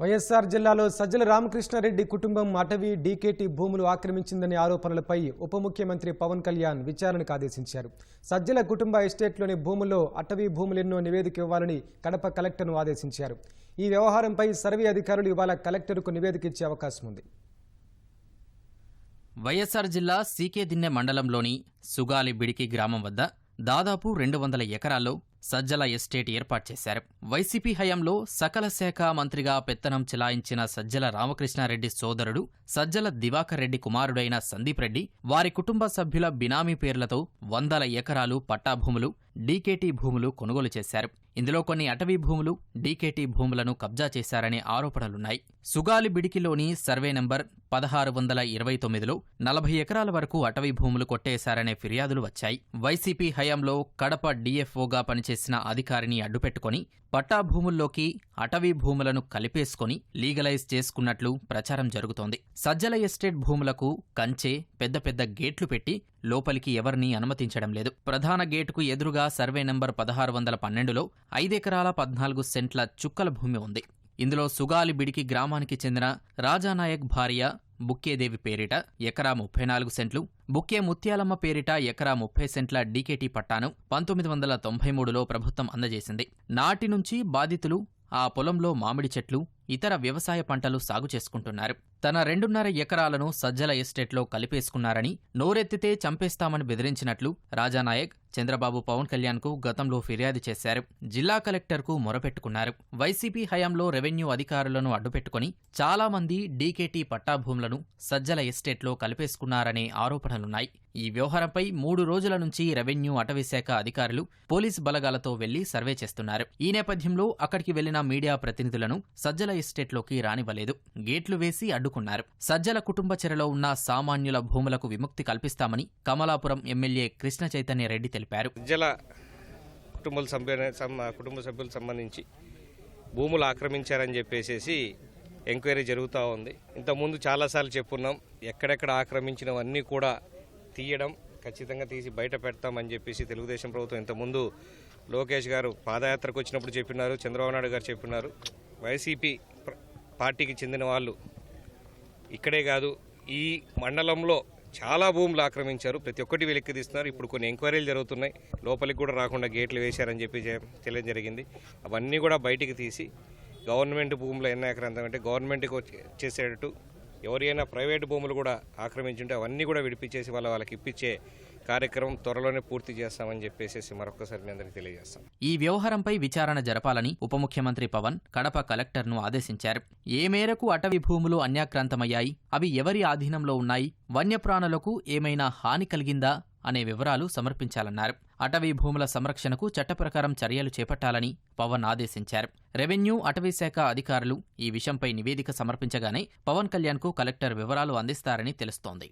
వైఎస్ఆర్ జిల్లాలో సజ్జల రామకృష్ణారెడ్డి కుటుంబం అటవీ డీకేటీ భూములు ఆక్రమించిందనే ఆరోపణలపై ఉప ముఖ్యమంత్రి పవన్ కళ్యాణ్ విచారణకు ఆదేశించారు. సజ్జల కుటుంబ ఎస్టేట్లోని భూముల్లో అటవీ భూములెన్నో నివేదిక ఇవ్వాలని కడప కలెక్టర్ను ఆదేశించారు. ఈ వ్యవహారంపై సర్వే అధికారులు ఇవాళ కలెక్టర్కు నివేదిక ఇచ్చే అవకాశం ఉంది. వైఎస్ఆర్ జిల్లా సీకేదిన్నె మండలంలోని సుగాలి బిడికి గ్రామం వద్ద దాదాపు 200 ఎకరాల్లో సజ్జల ఎస్టేట్ ఏర్పాటు చేశారు. వైసీపీ హయాంలో సకల శాఖ మంత్రిగా పెత్తనం చెలాయించిన సజ్జల రామకృష్ణారెడ్డి సోదరుడు సజ్జల దివాకర్ రెడ్డి కుమారుడైన సందీప్ రెడ్డి వారి కుటుంబ సభ్యుల బినామీ పేర్లతో 100 ఎకరాలు పట్టాభూములు, డీకేటీ భూములు కొనుగోలు చేశారు. ఇందులో కొన్ని అటవీ భూములు, డీకేటీ భూములను కబ్జా చేశారనే ఆరోపణలున్నాయి. సుగాలి బిడికిలోని సర్వే నంబర్ 1629లో 40 ఎకరాల వరకు అటవీ భూములు కొట్టేశారనే ఫిర్యాదులు వచ్చాయి. వైసీపీ హయాంలో కడప డీఎఫ్ఓగా పనిచేసిన అధికారిని అడ్డుపెట్టుకుని పట్టా భూముల్లోకి అటవీ భూములను కలిపేసుకుని లీగలైజ్ చేసుకున్నట్లు ప్రచారం జరుగుతోంది. సజ్జల ఎస్టేట్ భూములకు కంచె, పెద్ద పెద్ద గేట్లు పెట్టి లోపలికి ఎవరినీ అనుమతించడం లేదు. ప్రధాన గేటుకు ఎదురుగా సర్వే నంబర్ 1612లో 5 ఎకరాల 14 సెంట్ల చుక్కల భూమి ఉంది. ఇందులో సుగాలి బిడికి గ్రామానికి చెందిన రాజానాయక్ భార్య బుక్కేదేవి పేరిట ఎకరా 34 సెంట్లు, బుక్కే ముత్యాలమ్మ పేరిట ఎకరా 30 సెంట్ల డీకేటీ పట్టాను 1993లో ప్రభుత్వం అందజేసింది. నాటి నుంచి బాధితులు ఆ పొలంలో మామిడి చెట్లు, ఇతర వ్యవసాయ పంటలు సాగు చేసుకుంటున్నారు. తన 2.5 ఎకరాలను సజ్జల ఎస్టేట్లో కలిపేసుకున్నారని, నోరెత్తితే చంపేస్తామని బెదిరించినట్లు రాజానాయక్ చంద్రబాబు పవన్ కళ్యాణ్కు గతంలో ఫిర్యాదు చేశారు. జిల్లా కలెక్టర్కు మొరపెట్టుకున్నారు. వైసీపీ హయాంలో రెవెన్యూ అధికారులను అడ్డుపెట్టుకుని చాలామంది డీకేటీ పట్టాభూములను సజ్జల ఎస్టేట్లో కలిపేసుకున్నారనే ఆరోపణలున్నాయి. ఈ వ్యవహారంపై 3 రోజుల నుంచి రెవెన్యూ అటవీశాఖ అధికారులు పోలీస్ బలగాలతో వెళ్లి సర్వే చేస్తున్నారు. ఈ నేపథ్యంలో అక్కడికి వెళ్లిన మీడియా ప్రతినిధులను సజ్జల ఎస్టేట్లోకి రానివ్వలేదు. గేట్లు వేసి అడ్డుకున్నారు. సజ్జల కుటుంబ చెరలో ఉన్న సామాన్యుల భూములకు విముక్తి కల్పిస్తామని కమలాపురం ఎమ్మెల్యే కృష్ణ చైతన్య రెడ్డి తెలిపారు. సజ్జల కుటుంబ సభ్యులకు సంబంధించి భూములు ఆక్రమించారని చెప్పేసి ఎంక్వైరీ జరుగుతూ ఉంది. ఇంతకుముందు చాలాసార్లు చెప్పున్నాం, ఎక్కడెక్కడ ఆక్రమించినవన్నీ కూడా తీయడం, ఖచ్చితంగా తీసి బయట పెడతామని చెప్పేసి తెలుగుదేశం ప్రభుత్వం ఇంతకుముందు లోకేష్ గారు పాదయాత్రకు వచ్చినప్పుడు చెప్పినారు, చంద్రబాబు నాయుడు గారు చెప్పినారు. వైసీపీ పార్టీకి చెందిన వాళ్ళు ఇక్కడే కాదు, ఈ మండలంలో చాలా భూములు ఆక్రమించారు. ప్రతి ఒక్కటి వెలిక్కి తీస్తున్నారు. ఇప్పుడు కొన్ని ఎంక్వైరీలు జరుగుతున్నాయి. లోపలికి కూడా రాకుండా గేట్లు వేశారని చెప్పి తెలియడం జరిగింది. అవన్నీ కూడా బయటికి తీసి గవర్నమెంట్ భూములు ఎన్ని ఎకరాంతం అంటే గవర్నమెంట్కి వచ్చేసేటట్టు, ఎవరైనా ప్రైవేటు భూములు కూడా ఆక్రమించుంటే అవన్నీ కూడా విడిపించేసి వాళ్ళకి ఇప్పించే కార్యక్రమం త్వరలోనే పూర్తి చేస్తామని చెప్పేసి మరొకసారి మీ అందరికీ తెలియజేస్తాం. ఈ వ్యవహారంపై విచారణ జరపాలని ఉప ముఖ్యమంత్రి పవన్ కడప కలెక్టర్ను ఆదేశించారు. ఏ మేరకు అటవీ భూములు అన్యాక్రాంతమయ్యాయి, అవి ఎవరి ఆధీనంలో ఉన్నాయి, వన్యప్రాణులకు ఏమైనా హాని కలిగిందా అనే వివరాలు సమర్పించాలన్నారు. అటవీ భూముల సంరక్షణకు చట్టప్రకారం చర్యలు చేపట్టాలని పవన్ ఆదేశించారు. రెవెన్యూ అటవీశాఖ అధికారులు ఈ విషయంపై నివేదిక సమర్పించగానే పవన్ కళ్యాణ్కు కలెక్టర్ వివరాలు అందిస్తారని తెలుస్తోంది.